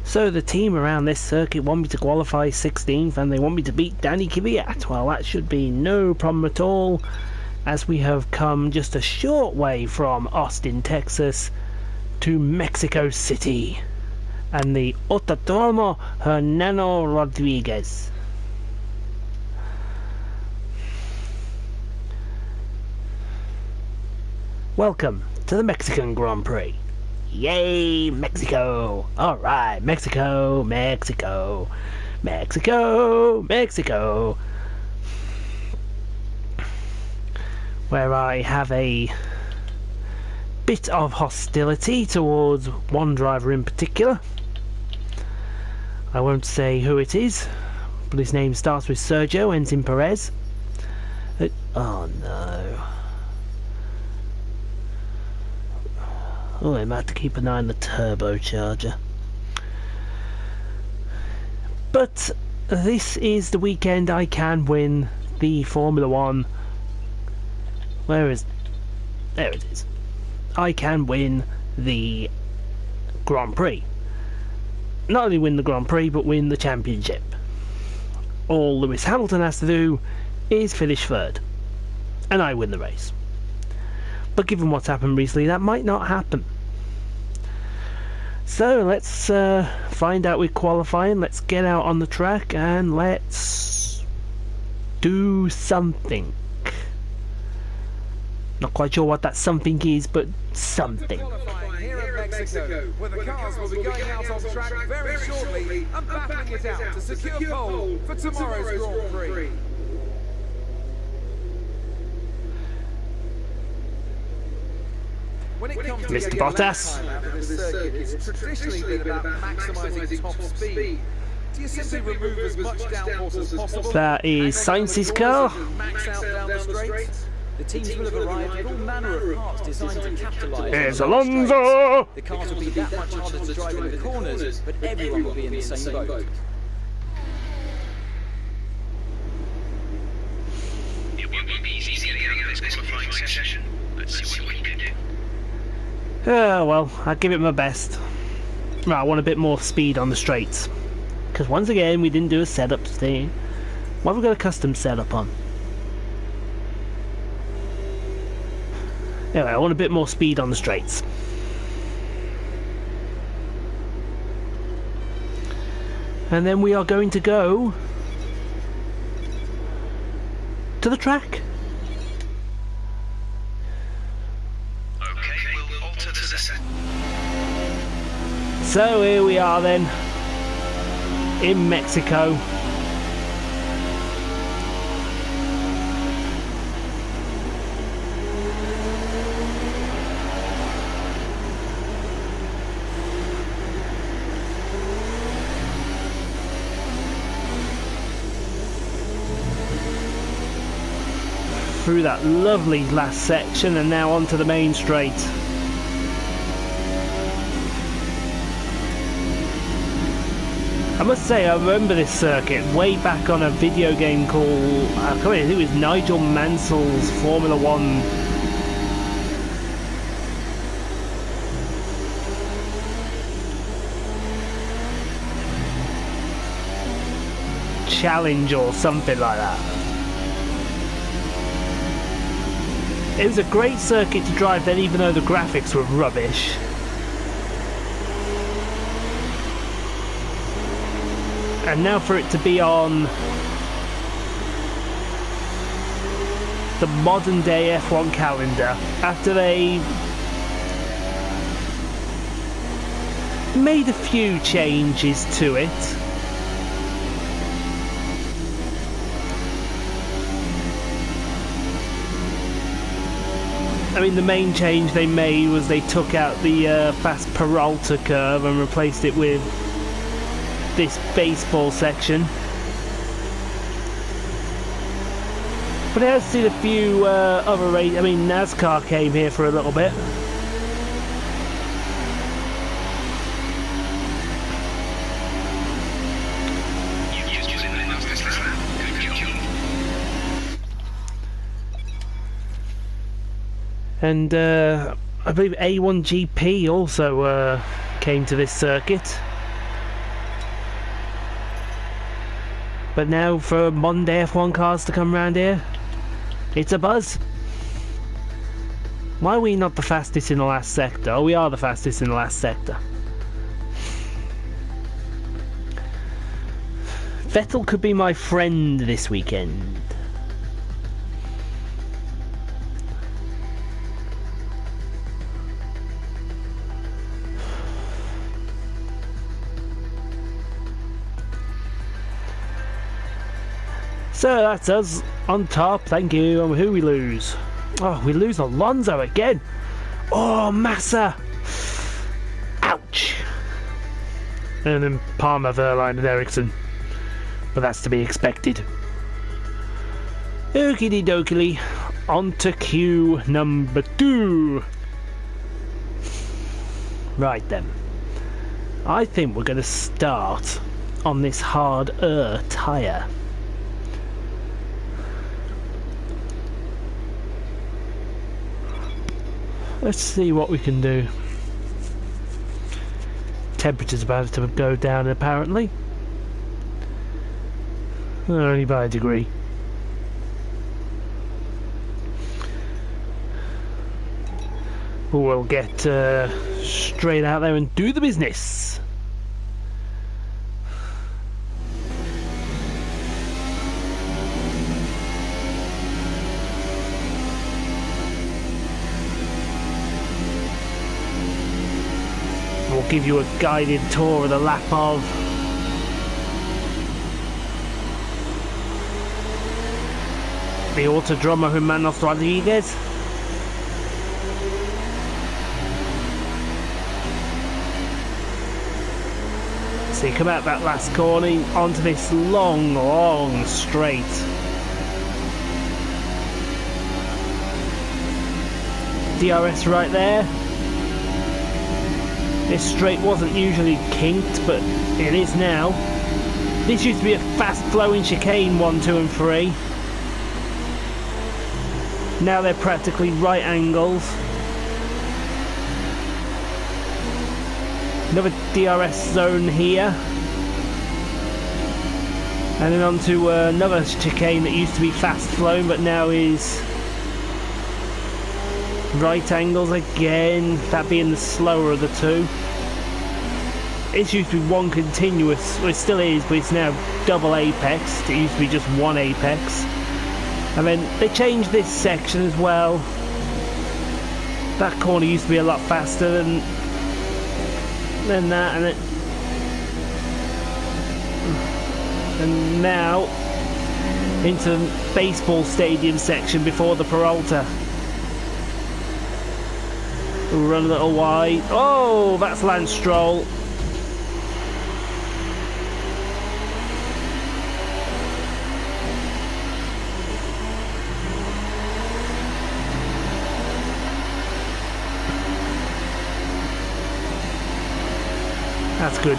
So the team around this circuit want me to qualify 16th and they want me to beat Danny Kvyat. Well, that should be no problem at all, as we have come just a short way from Austin, Texas to Mexico City and the Autodromo Hermanos Rodiguez. Welcome to the Mexican Grand Prix. Yay, Mexico! Alright, Mexico, Mexico, Mexico, Mexico. Where I have a bit of hostility towards one driver in particular. I won't say who it is, but his name starts with Sergio, ends in Perez. Oh no. Oh, I might have to keep an eye on the turbocharger. But this is the weekend I can win the Formula 1. There it is. I can win the Grand Prix. Not only win the Grand Prix, but win the championship. All Lewis Hamilton has to do is finish third, and I win the race. But given what's happened recently, that might not happen. So let's find out with qualifying. Let's get out on the track and let's do something. Not quite sure what that something is, but something. Here at Mexico, where the cars will be going out on track very shortly and battling it out to secure pole for tomorrow's Grand Prix. When it comes to Mr. Bottas. this circuit, it's traditionally been about maximising top speed. Do you simply remove as much downforce as possible? That is Sainz's car. Max out down the straight. The teams will have arrived with all manner of parts designed to capitalise. Here's Alonso. The cars will be that much harder to drive in the corners, but everyone will be in the same boat. It won't be easy to get out of this qualifying session. Let's see what we can do. Well, I'll give it my best. Right, I want a bit more speed on the straights. Because once again, we didn't do a setup thing. What have we got a custom setup on? Anyway, I want a bit more speed on the straights. And then we are going to go to the track. So here we are then, in Mexico. Through that lovely last section and now onto the main straight. I must say, I remember this circuit way back on a video game called, I think it was Nigel Mansell's Formula 1. Challenge or something like that. It was a great circuit to drive then, even though the graphics were rubbish. And now for it to be on the modern day F1 calendar, after they made a few changes to it. I mean, the main change they made was they took out the fast Peralta curve and replaced it with this baseball section. But I have seen a few other races. I mean, NASCAR came here for a little bit. And I believe A1GP also came to this circuit. But now for modern day F1 cars to come around here, it's a buzz. Why are we not the fastest in the last sector? Oh, we are the fastest in the last sector. Vettel could be my friend this weekend. So that's us on top, thank you. And who we lose? Oh, we lose Alonso again. Oh, Massa. Ouch. And then Palmer, Verline and Ericsson. But that's to be expected. Okie dokie. On to queue number 2. Right then. I think we're going to start on this harder tyre. Let's see what we can do. Temperature's about to go down apparently. Only by a degree. We'll get straight out there and do the business. We'll give you a guided tour of the lap of the Autodromo Hermanos Rodiguez. So you come out that last corner onto this long straight. DRS right there. This straight wasn't usually kinked, but it is now. This used to be a fast-flowing chicane 1, 2 and 3. Now they're practically right angles. Another DRS zone here. And then onto another chicane that used to be fast-flowing, but now is right angles again, that being the slower of the two. It used to be one continuous, well it still is, but it's now double apex. It used to be just one apex. And then they changed this section as well. That corner used to be a lot faster than that, and now into the baseball stadium section before the Peralta. We'll run a little wide. Oh, that's Lance Stroll. That's good.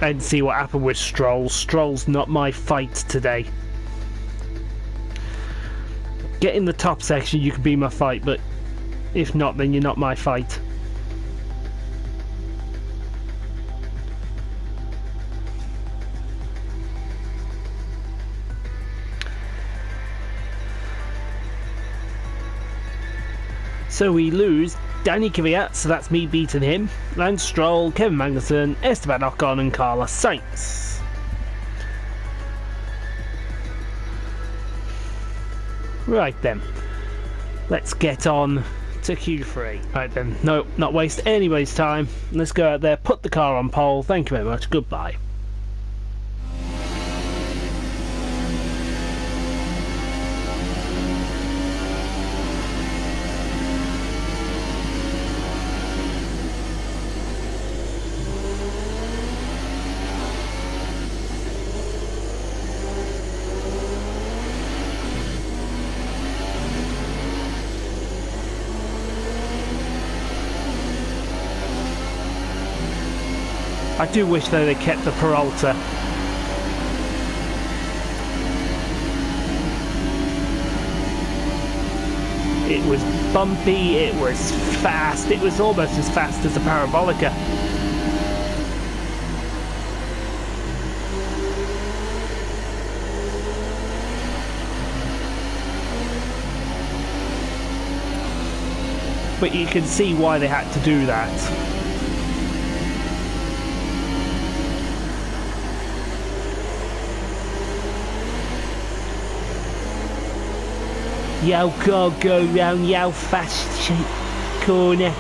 And see what happened with Stroll. Stroll's not my fight today. Get in the top section, you can be my fight, but if not, then you're not my fight. So we lose Danny Kvyat, so that's me beating him, Lance Stroll, Kevin Magnussen, Esteban Ocon and Carlos Sainz. Right then, let's get on to Q3. Right then, no, not waste anybody's time. Let's go out there, put the car on pole. Thank you very much, goodbye. I do wish that they kept the Peralta. It was bumpy, it was fast, it was almost as fast as the Parabolica. But you can see why they had to do that. Yo, can't go round yo fast corner.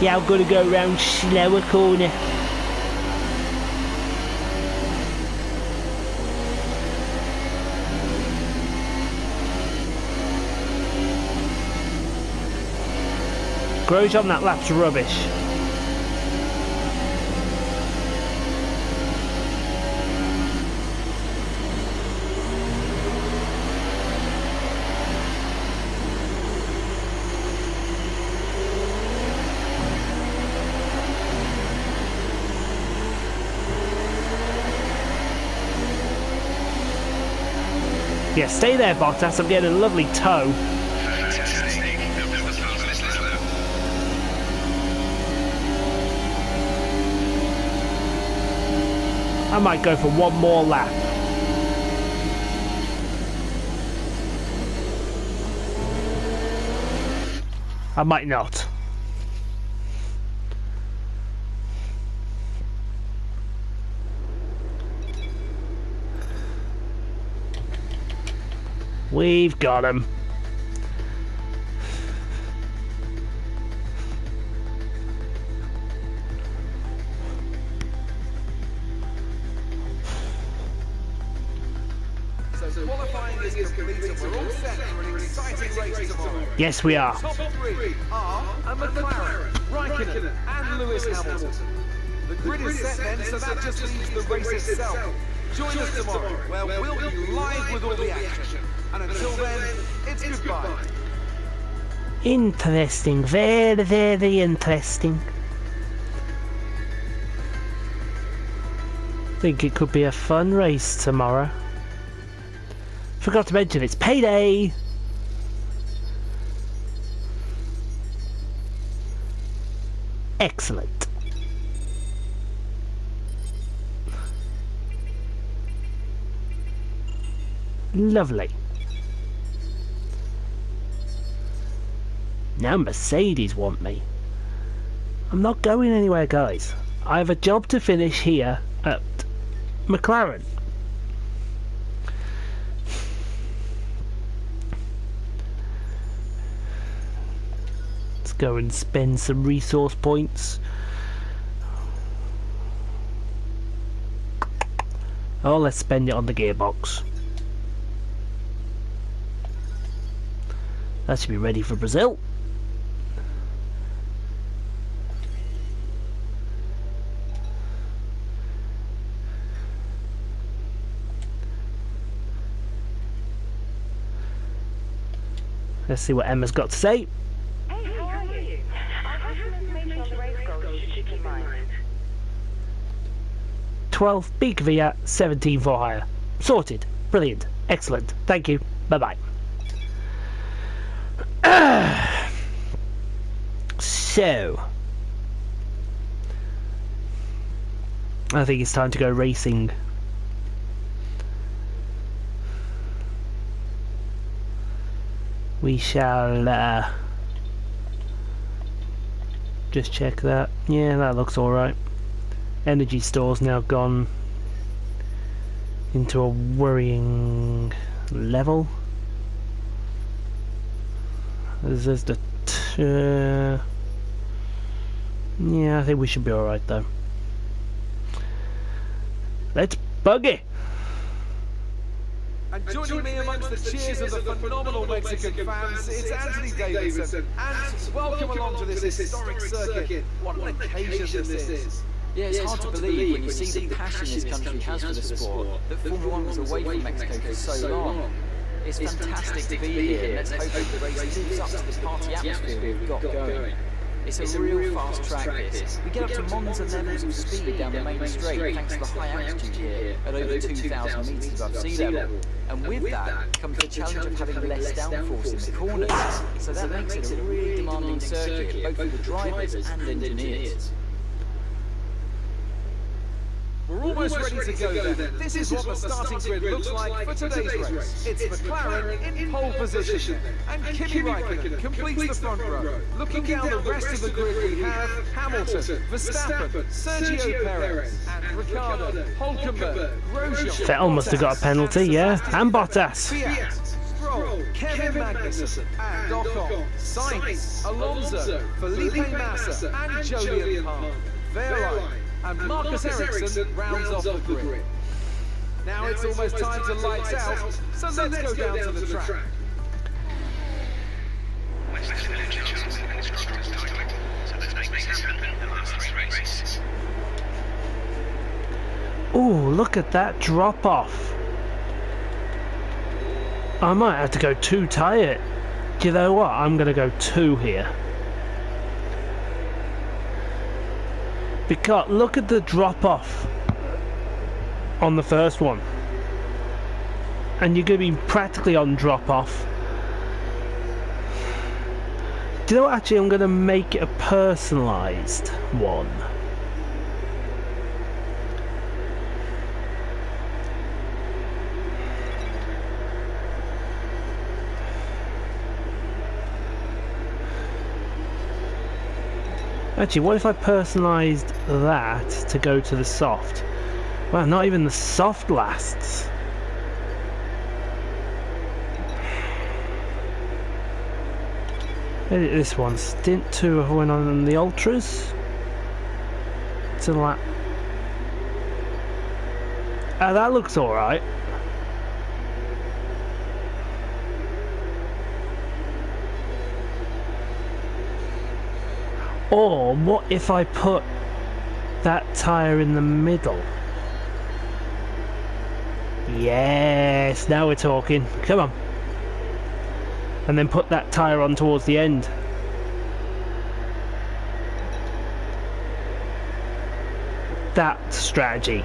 Yo, gotta go round slower corner. Grosjean, that lap's rubbish. Yeah, stay there, Bottas. I'm getting a lovely tow. I might go for one more lap. I might not. We've got him. So qualifying is complete and we're all set for an exciting race tomorrow. Yes, we are. Top three are a McLaren, Raikkonen and Lewis Hamilton. The grid is set then, so that just leaves the race itself. Join us tomorrow, where we'll be live with all the action. And until then, it's goodbye. Interesting, very, very interesting. Think it could be a fun race tomorrow. Forgot to mention it's payday. Excellent. Lovely. Now Mercedes want me. I'm not going anywhere, guys. I have a job to finish here at McLaren. Let's go and spend some resource points. Oh, let's spend it on the gearbox. That should be ready for Brazil. Let's see what Emma's got to say. Hey, how are you? I have some information on the race goals you should keep in mind. 12 big Via, 17 for hire. Sorted. Brilliant. Excellent. Thank you. Bye-bye. So, I think it's time to go racing. We shall just check that. Yeah, that looks alright. Energy store's now gone into a worrying level. There's the yeah, I think we should be alright though. Let's buggy! And joining me amongst the cheers of the phenomenal Mexican fans, it's Anthony Davidson. And welcome along to this historic circuit. What an occasion this is. Yeah, it's hard to believe when you see the passion this country has for the sport that Formula 1 was away from Mexico for so long. It's fantastic to be here, and let's hope that the race lives up to the party atmosphere we've got going. It's a real fast track this. We get up to Monza levels of speed down the main straight thanks to the high altitude here at over 2,000 metres above sea level. And with that comes the challenge of having less downforce in the corners. So that makes it a really demanding circuit, both for the drivers and engineers. We're almost ready to go then. This is what the starting grid looks like for today's race. It's McLaren in pole position, and Kimi Räikkönen completes the front row. Looking down the rest of the grid, we have Hamilton, Verstappen, Sergio Perez, and Ricciardo, Hülkenberg, Grosjean. Vettel must have got a penalty, yeah, and Bottas. Fiat, Stroll, Kevin Magnussen, and Ocon, Sainz, Alonso, Felipe Massa, and Jolyon Palmer. Verline and Marcus Ericsson rounds off the grid. Now it's almost time to lights out, so let's go down to the track. Ooh, look at that drop off. I might have to go 2 tyre. Do you know what? I'm going to go 2 here. Because look at the drop off on the first one, and you're going to be practically on drop off. Do you know what? Actually, I'm going to make it a personalised one. Actually, what if I personalised that to go to the soft? Well, not even the soft lasts. Edit this one. Stint 2 I went on the ultras. To that. That looks alright. Or what if I put that tyre in the middle? Yes, now we're talking. Come on. And then put that tyre on towards the end. That's strategy.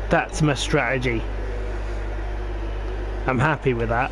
That's my strategy. I'm happy with that.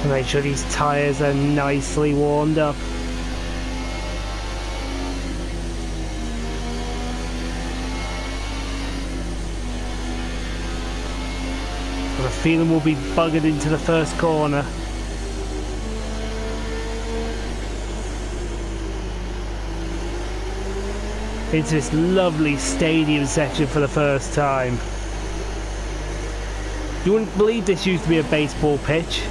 Make sure these tyres are nicely warmed up. I have a feeling we'll be buggered into the first corner. Into this lovely stadium section for the first time. You wouldn't believe this used to be a baseball pitch.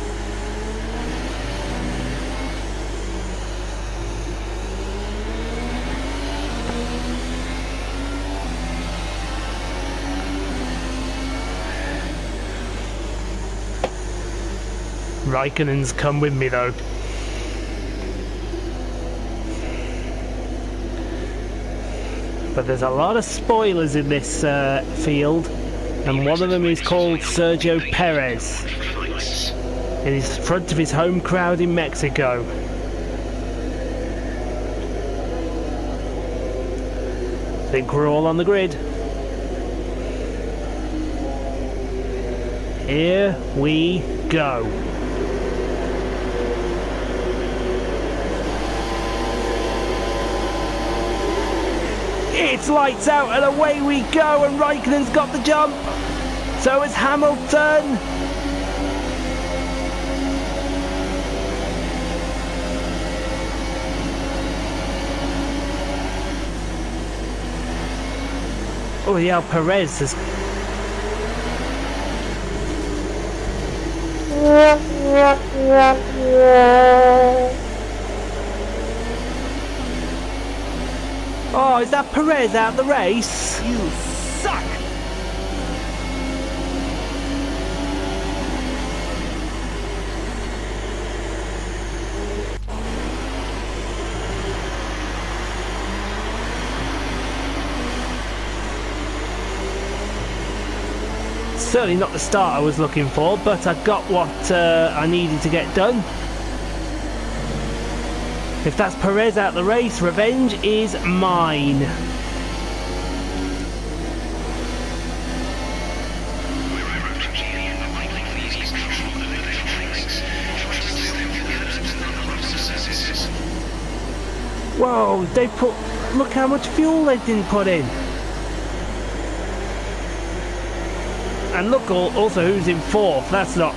Raikkonen's come with me though. But there's a lot of spoilers in this field. And one of them is called Sergio Perez. In his front of his home crowd in Mexico. I think we're all on the grid. Here we go. It's lights out and away we go, and Raikkonen's got the jump. So has Hamilton. Oh yeah, Perez has... Oh, is that Perez out the race? You suck! Certainly not the start I was looking for, but I got what I needed to get done. If that's Perez out the race, revenge is mine. Whoa, they put... Look how much fuel they didn't put in. And look also who's in fourth. That's not...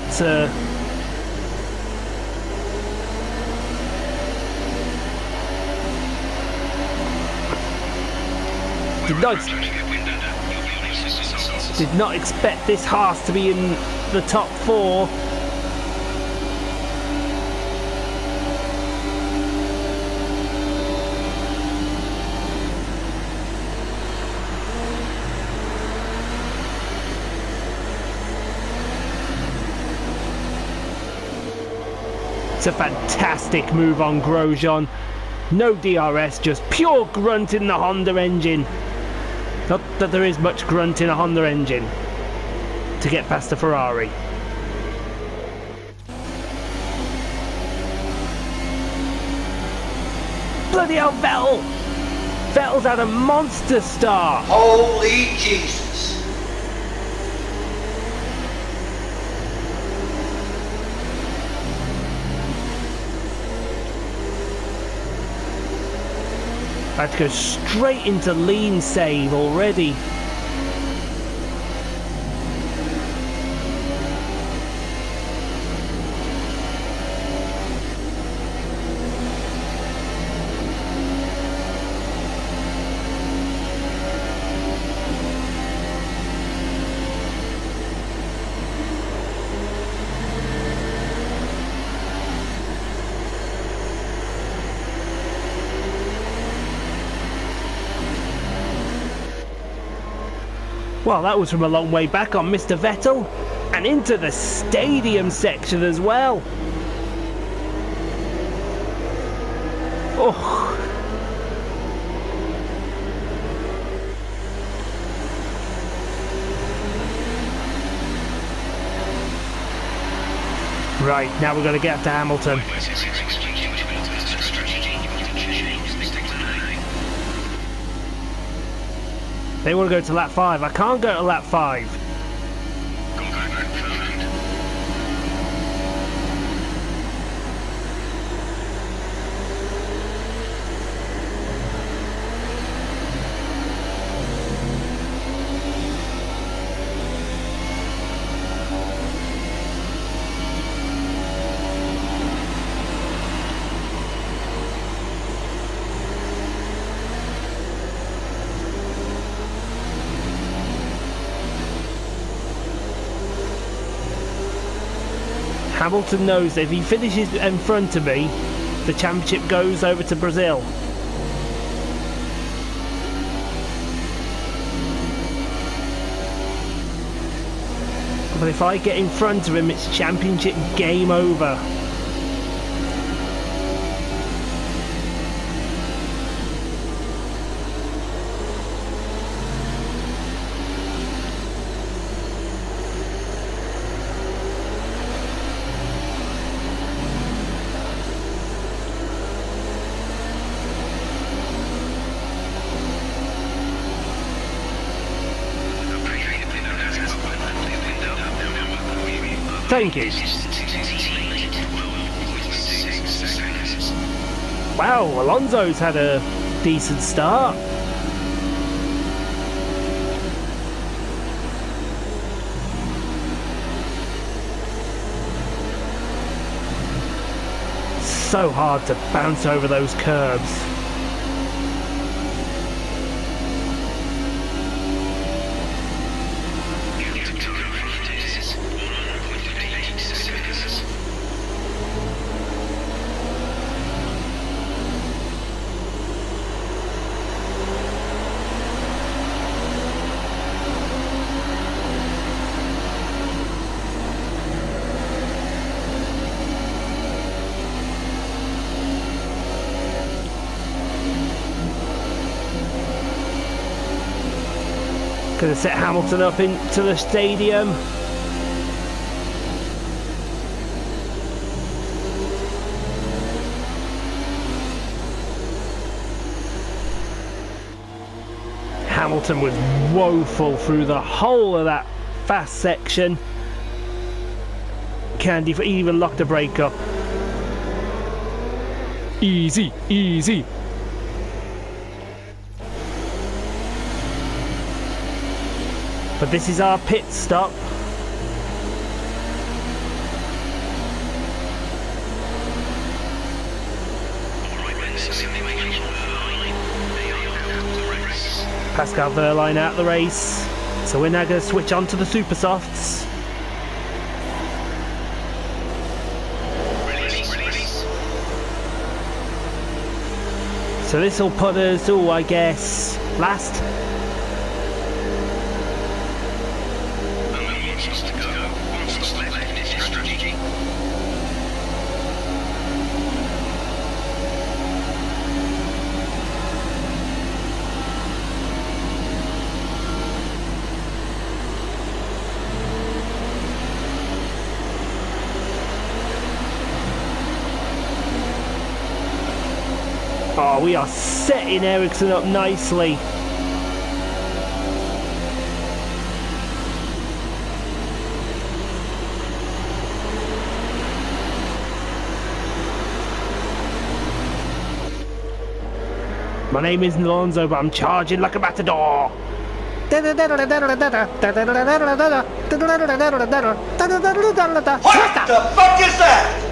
Did not expect this Haas to be in the top four. It's a fantastic move on Grosjean. No DRS, just pure grunt in the Honda engine. Not that there is much grunt in a Honda engine to get past the Ferrari. Bloody hell, Vettel! Vettel's had a monster start. Holy Jesus. I had to go straight into lean save already. Well, that was from a long way back on Mr. Vettel, and into the stadium section as well. Oh. Right, now we're going to get to Hamilton. They want to go to lap 5. I can't go to lap 5. Hamilton knows that if he finishes in front of me, the championship goes over to Brazil. But if I get in front of him, it's championship game over. Thank you. Wow, Alonso's had a decent start. So hard to bounce over those curbs. Gonna set Hamilton up into the stadium. Hamilton was woeful through the whole of that fast section. Can't even lock the brake up. Easy, easy. But this is our pit stop. Pascal Wehrlein out the race. So we're now going to switch on to the super softs. So this will put us, I guess, last. Oh, we are setting Ericsson up nicely. My name isn't Alonso, but I'm charging like a matador. What the fuck is that?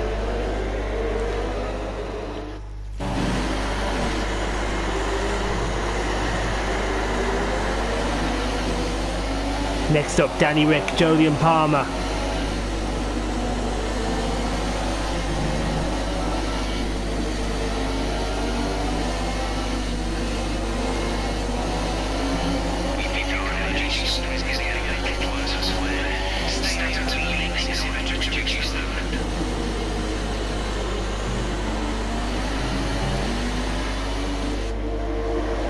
Next up, Danny Rick, Jolyon Palmer.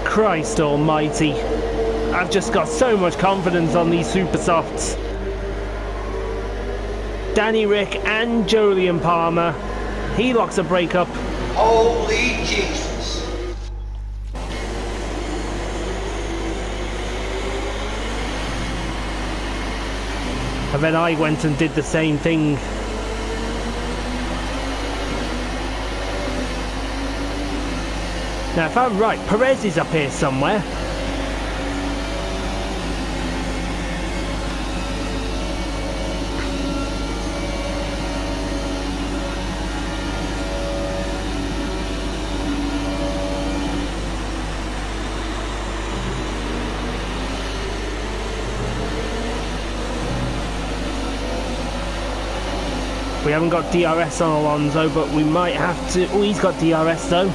Christ almighty. I've just got so much confidence on these super softs. Danny Rick and Jolyon Palmer. He locks a brake up. Holy Jesus. And then I went and did the same thing. Now if I'm right, Perez is up here somewhere. We haven't got DRS on Alonso, but we might have to. Oh, he's got DRS though.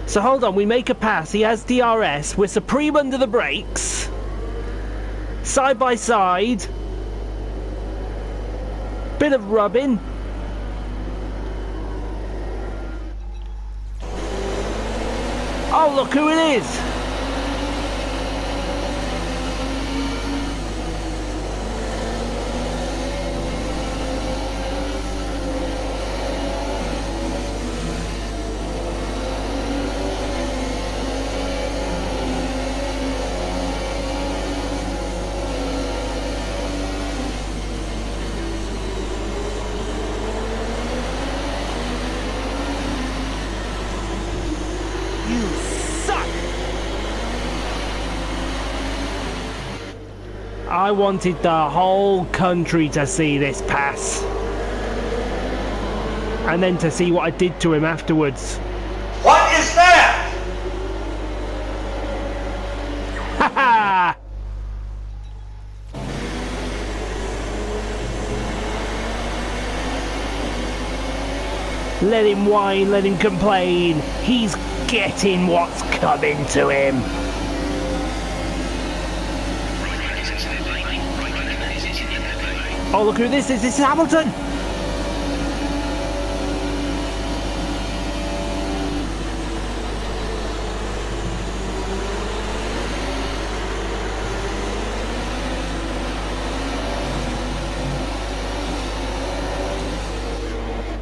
So hold on, we make a pass, he has DRS, we're supreme under the brakes. Side by side. Bit of rubbing. Oh, look who it is! I wanted the whole country to see this pass. And then to see what I did to him afterwards. What is that? Ha ha! Let him whine, let him complain. He's getting what's coming to him. Oh, look who this is. This is Hamilton.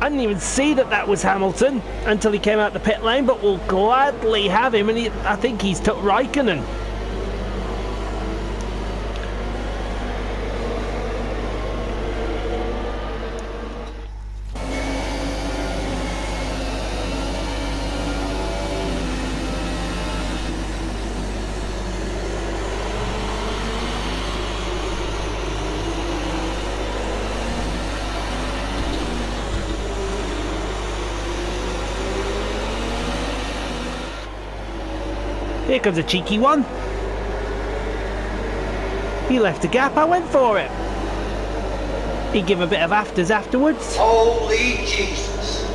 I didn't even see that was Hamilton until he came out the pit lane, but we'll gladly have him, and I think he's took Raikkonen. Here comes a cheeky one. He left a gap, I went for it. He gave a bit of afters afterwards. Holy Jesus.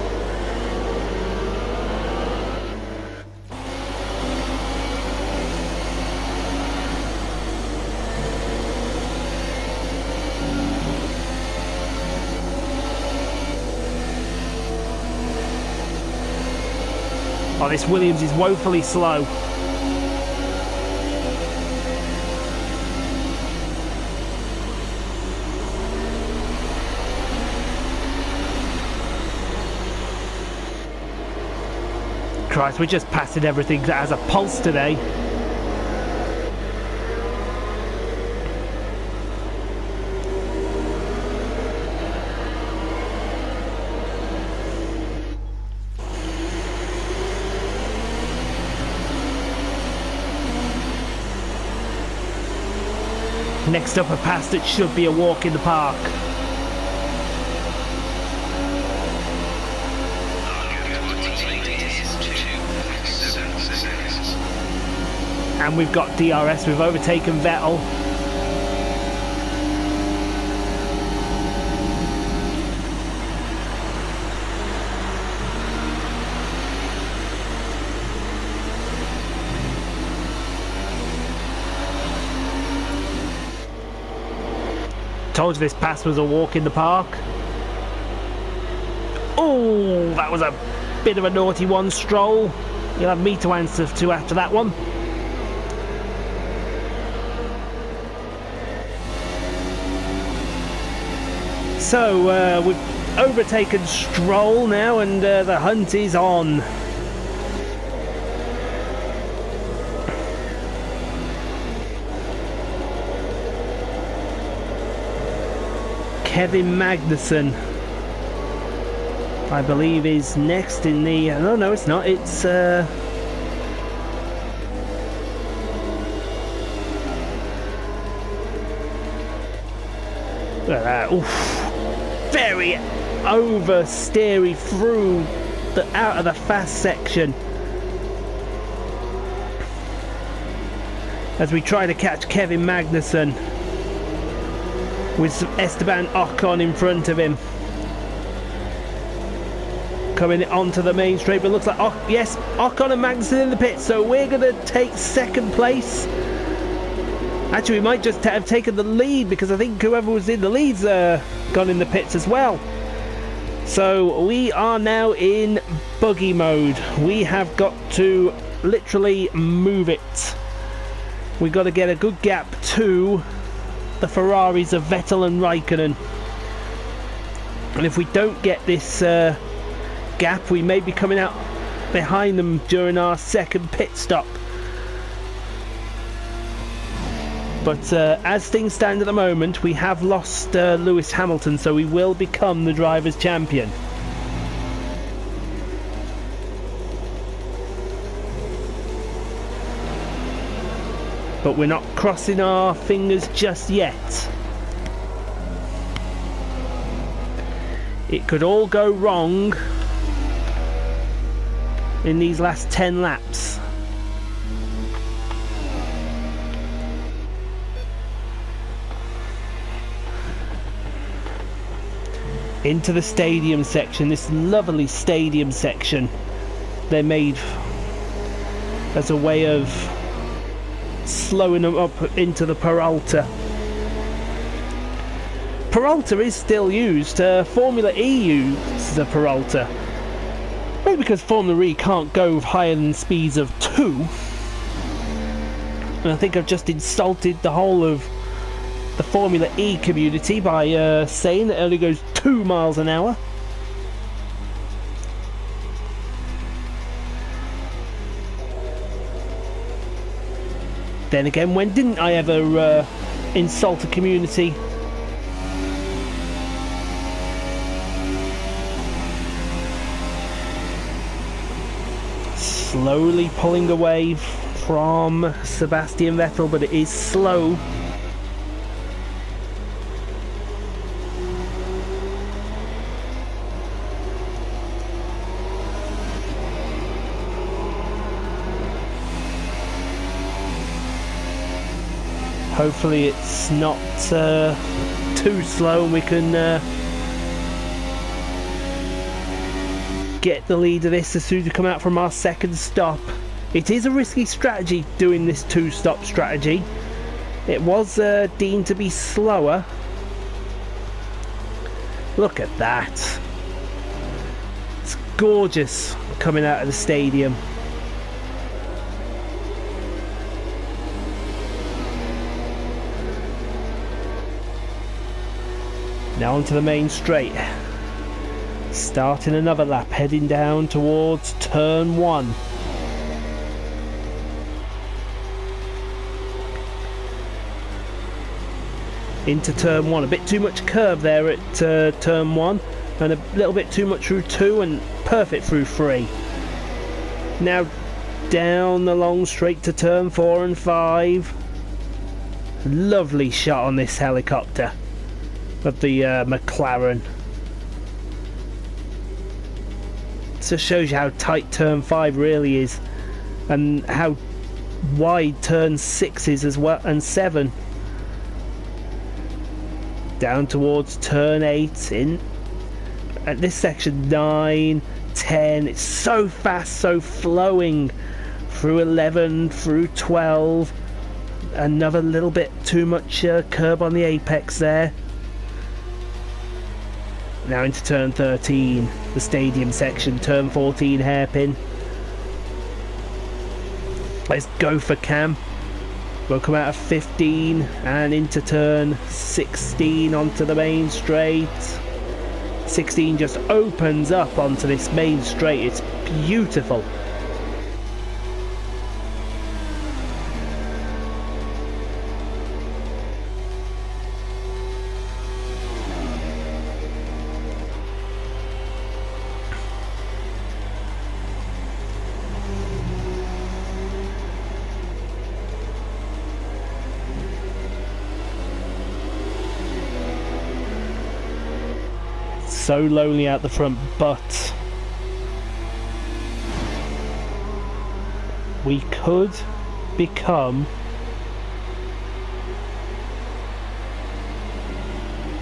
Oh, this Williams is woefully slow. Christ, we're just passing everything that has a pulse today. Next up, a pass that should be a walk in the park. And we've got DRS, we've overtaken Vettel. Told you this pass was a walk in the park. Oh, that was a bit of a naughty one, Stroll. You'll have me to answer to after that one. So, we've overtaken Stroll now, and the hunt is on. Kevin Magnussen, I believe, is next in the... No, it's not. It's... Look at that. Oof. Very oversteery through out of the fast section as we try to catch Kevin Magnussen with Esteban Ocon in front of him, coming onto the main straight. But looks like yes, Ocon and Magnussen in the pit, so we're going to take second place. Actually, we might just have taken the lead, because I think whoever was in the lead's gone in the pits as well. So we are now in buggy mode. We have got to literally move it. We've got to get a good gap to the Ferraris of Vettel and Raikkonen. And if we don't get this gap, we may be coming out behind them during our second pit stop. But as things stand at the moment, we have lost Lewis Hamilton, so we will become the Drivers' Champion. but we're not crossing our fingers just yet. It could all go wrong in these last 10 laps. Into the stadium section, this lovely stadium section they made as a way of slowing them up into the Peralta. Peralta is still used. Formula E uses the Peralta. Maybe because Formula E can't go higher than speeds of 2. And I think I've just insulted the whole of the Formula E community by saying that it only goes 2 miles an hour. Then again, when didn't I ever insult a community? Slowly pulling away from Sebastian Vettel, but it is slow. Hopefully it's not too slow and we can get the lead of this as soon as we come out from our second stop. It is a risky strategy doing this 2-stop strategy. It was deemed to be slower. Look at that. It's gorgeous coming out of the stadium. Now onto the main straight. Starting another lap, heading down towards turn 1. Into turn 1. A bit too much curve there at turn 1, and a little bit too much through 2, and perfect through 3. Now down the long straight to turn 4 and 5. Lovely shot on this helicopter of the McLaren. So shows you how tight turn 5 really is, and how wide turn 6 is as well, and 7. Down towards turn 8, in at this section 9, 10. It's so fast, so flowing through 11, through 12. Another little bit too much curb on the apex there. Now into turn 13, the stadium section, turn 14 hairpin. Let's go for Cam. We'll come out of 15 and into turn 16 onto the main straight. 16 just opens up onto this main straight. It's beautiful. So lonely out the front, but we could become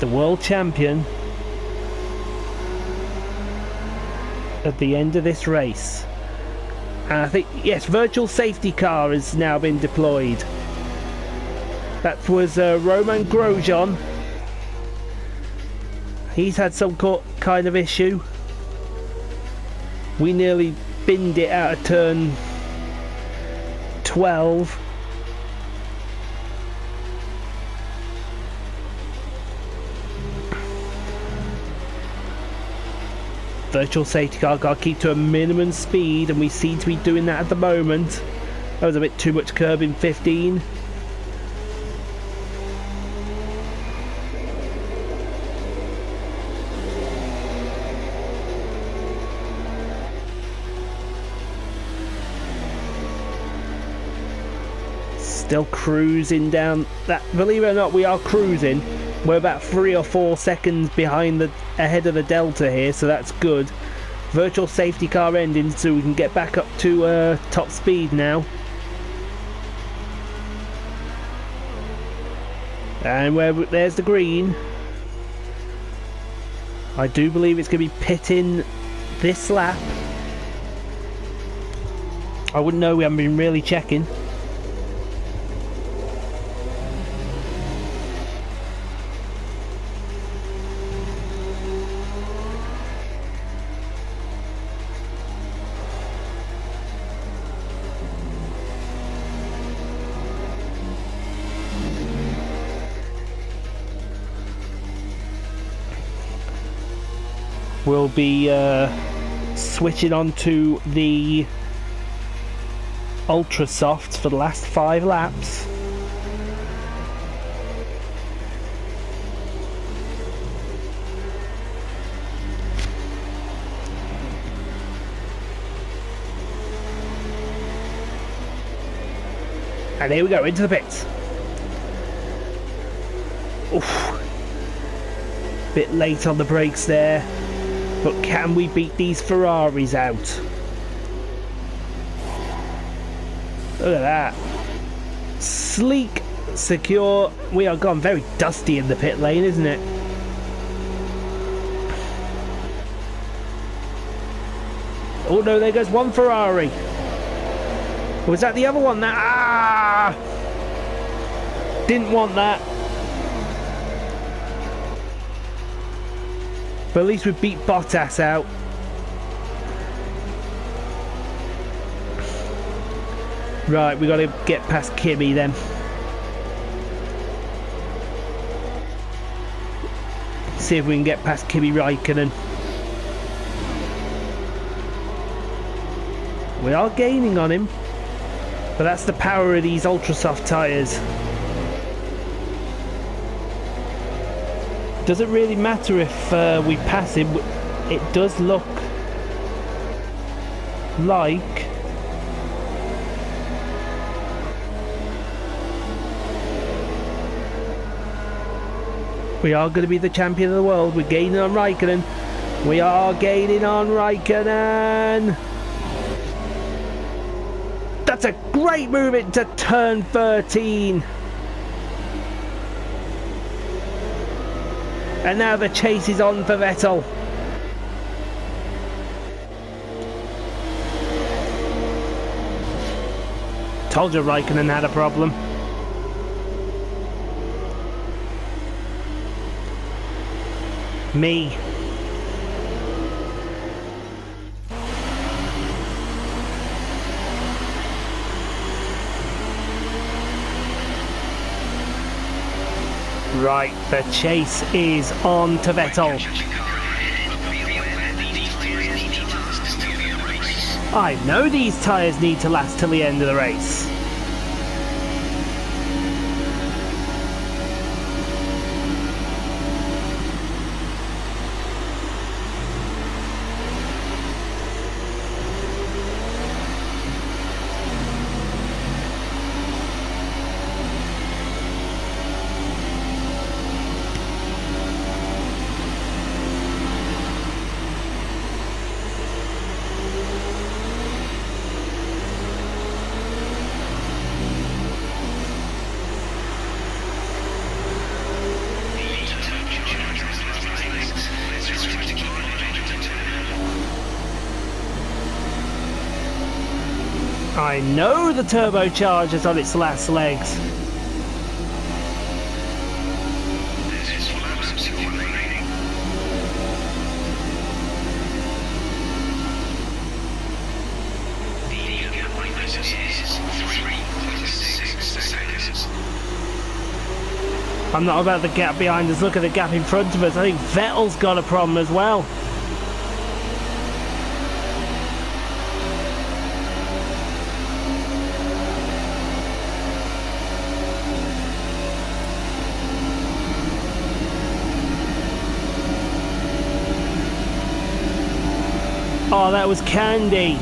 the world champion at the end of this race. And I think, yes, virtual safety car has now been deployed. That was Roman Grosjean. He's had some kind of issue. We nearly binned it out of turn 12. Virtual safety car, got to keep to a minimum speed, and we seem to be doing that at the moment. That was a bit too much curb in 15. Still cruising down that. Believe it or not, we are cruising. We're about 3 or 4 seconds ahead of the Delta here, so that's good. Virtual safety car ending, so we can get back up to top speed now. And there's the green. I do believe it's going to be pitting this lap. I wouldn't know, we haven't been really checking. We'll be switching on to the Ultra Softs for the last 5 laps. And here we go, into the pits. Oof. Bit late on the brakes there. But can we beat these Ferraris out? Look at that. Sleek, secure. We are gone very dusty in the pit lane, isn't it? Oh no, there goes one Ferrari. Or was that the other one? Didn't want that. But at least we beat Bottas out. Right, we got to get past Kimi then. See if we can get past Kimi Räikkönen. We are gaining on him, but that's the power of these ultra soft tyres. Doesn't really matter if we pass him. It does look like we are going to be the champion of the world. We're gaining on Räikkönen. We are gaining on Räikkönen. That's a great move into turn 13. And now the chase is on for Vettel. Told you Räikkönen had a problem. Me. Right, the chase is on to Vettel. I know these tyres need to last till the end of the race. I know the turbocharger's on its last legs. I'm not about the gap behind us, look at the gap in front of us. I think Vettel's got a problem as well. Oh, that was candy.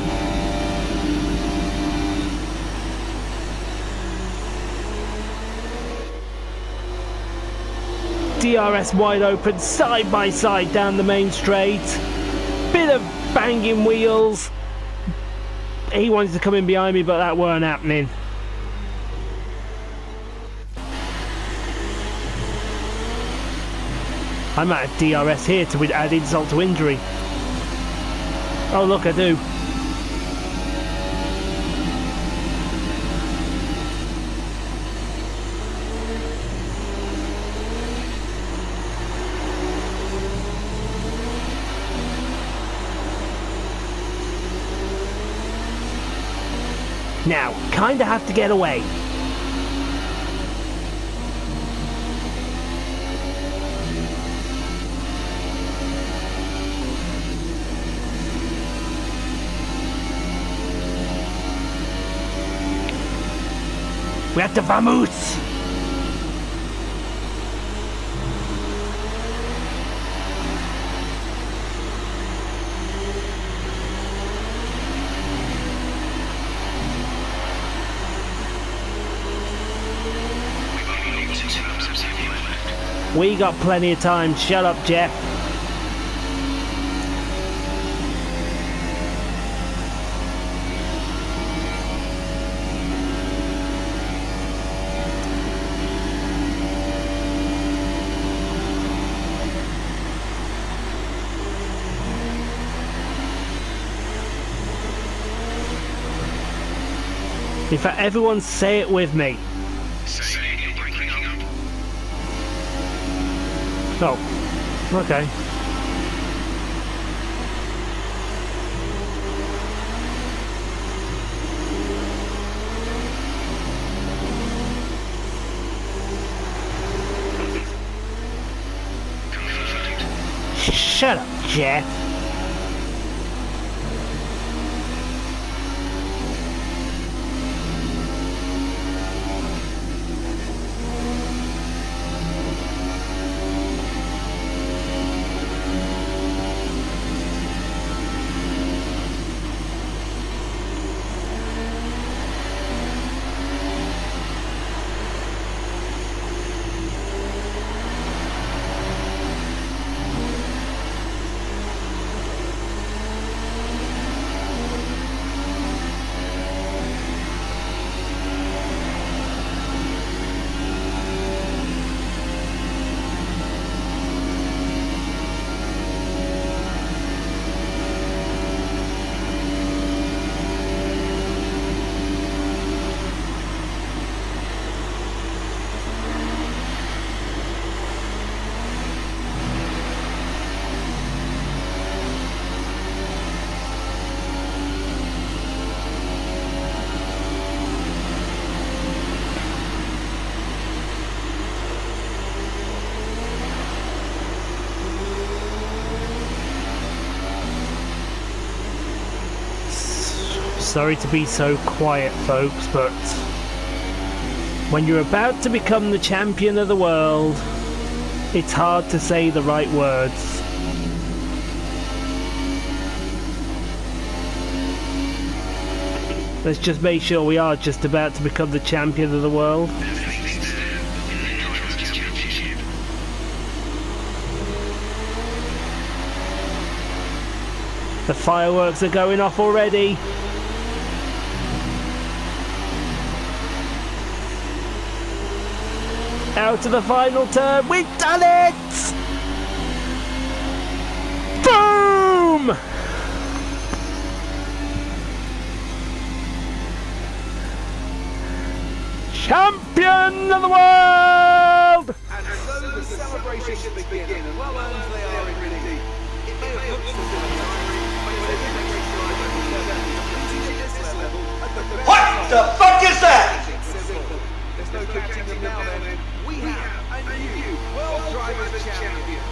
DRS wide open, side by side down the main straight. Bit of banging wheels. He wanted to come in behind me, but that weren't happening. I might have DRS here to add insult to injury. Oh look, I do. Now, kinda have to get away. We have to vamoose! We got plenty of time. Shut up, Jeff. In fact, everyone say it with me. Oh, okay. Shut up, Jeff. Sorry to be so quiet, folks, but when you're about to become the champion of the world, it's hard to say the right words. Let's just make sure we are just about to become the champion of the world. The fireworks are going off already. Out to the final turn, we've done it! Boom! Champion of the world! And so the celebrations begin, and well earned they are indeed. It may have looked familiar, but it's every next stride at this level. What the fuck is that? There's no catching them now then. We have a new World Drivers' Champion.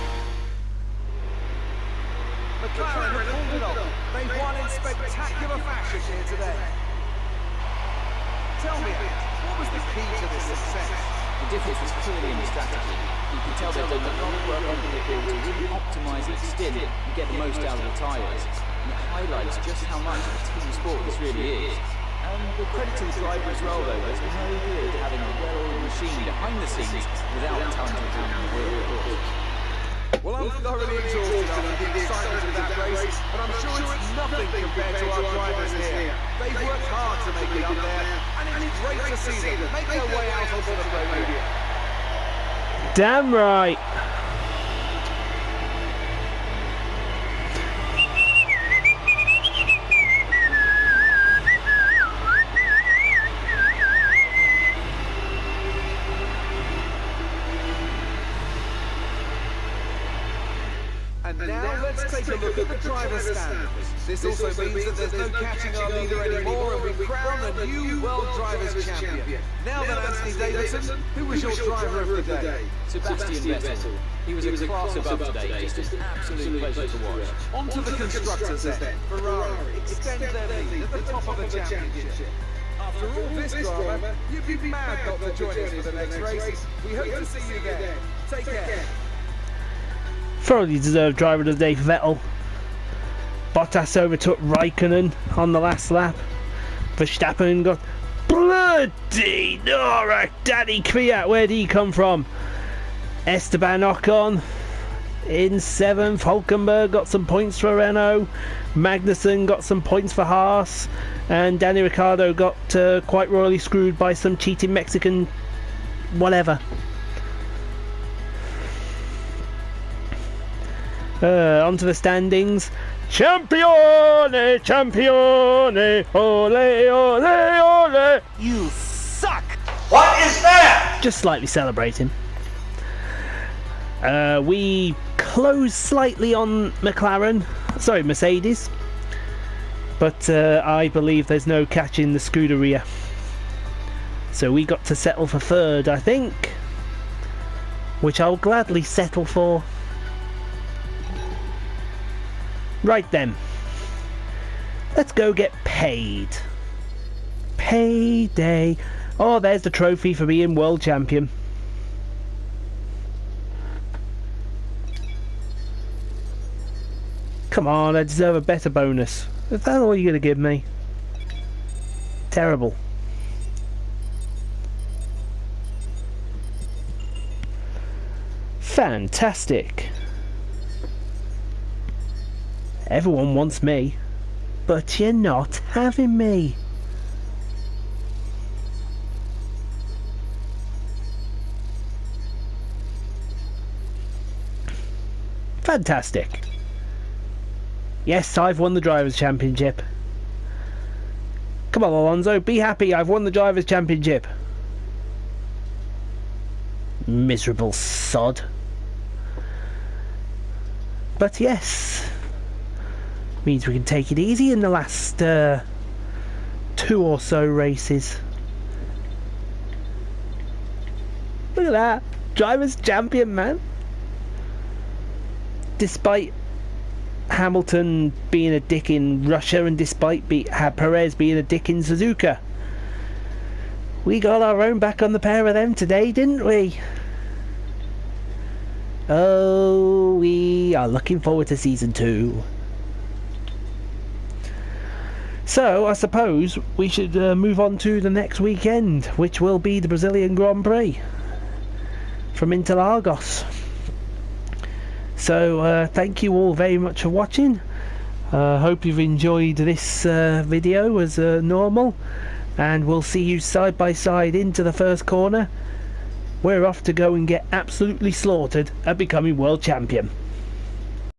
McLaren have pulled it off. They've won in spectacular fashion here today. Tell me, what was the key to this success? The difference was clearly in the strategy. You can tell they've done a lot of work on the field to really optimise each stint and get the most out of the tyres. And it highlights just how much of a team sport this really is. And the credit to the driver as well, though. There's no good having a well-oiled machine behind the scenes without talented people on the wheel. both thoroughly exhausted after the excitement of that race, but I'm sure it's nothing compared to our drivers here. They've worked hard to make it up there, and it's great to see them make their way out onto the podium. Damn right. And now let's take a look at the driver's standings. This also means that there's no catching our leader anymore, and we crown a new World Drivers' Champion. Now then, Anthony Davidson, who was your driver of the day? Sebastian Vettel. He was a class above today, just an absolute pleasure to watch. On to the constructors then. Ferrari extend their lead at the top of the championship. After all this drama, you'd be mad not to join us for the next race. We hope to see you there. Take care. Thoroughly deserved driver of the day for Vettel. Bottas overtook Raikkonen on the last lap. Verstappen got bloody Nora, Daddy Kvyat, where did he come from? Esteban Ocon in 7th. Hulkenberg got some points for Renault. Magnussen got some points for Haas. And Danny Ricciardo got quite royally screwed by some cheating Mexican whatever. Onto the standings. Champione, champione, ole, ole, ole. You suck! What is that? Just slightly celebrating. We close slightly on Mercedes. But I believe there's no catching the Scuderia. So we got to settle for 3rd, I think. Which I'll gladly settle for. Right then, let's go get paid. Payday. Oh, there's the trophy for being world champion. Come on, I deserve a better bonus. Is that all you're going to give me? Terrible. Fantastic. Everyone wants me, but you're not having me. Fantastic. Yes, I've won the Drivers' Championship. Come on, Alonso, be happy, I've won the Drivers' Championship. Miserable sod. But yes, means we can take it easy in the last 2 or so races. Look at that, Drivers' Champion, man. Despite Hamilton being a dick in Russia and despite Perez being a dick in Suzuka, we got our own back on the pair of them today, didn't we? Oh, we are looking forward to season 2. So I suppose we should move on to the next weekend, which will be the Brazilian Grand Prix from Interlagos. So thank you all very much for watching. Hope you've enjoyed this video as normal, and we'll see you side by side into the first corner. We're off to go and get absolutely slaughtered at becoming world champion.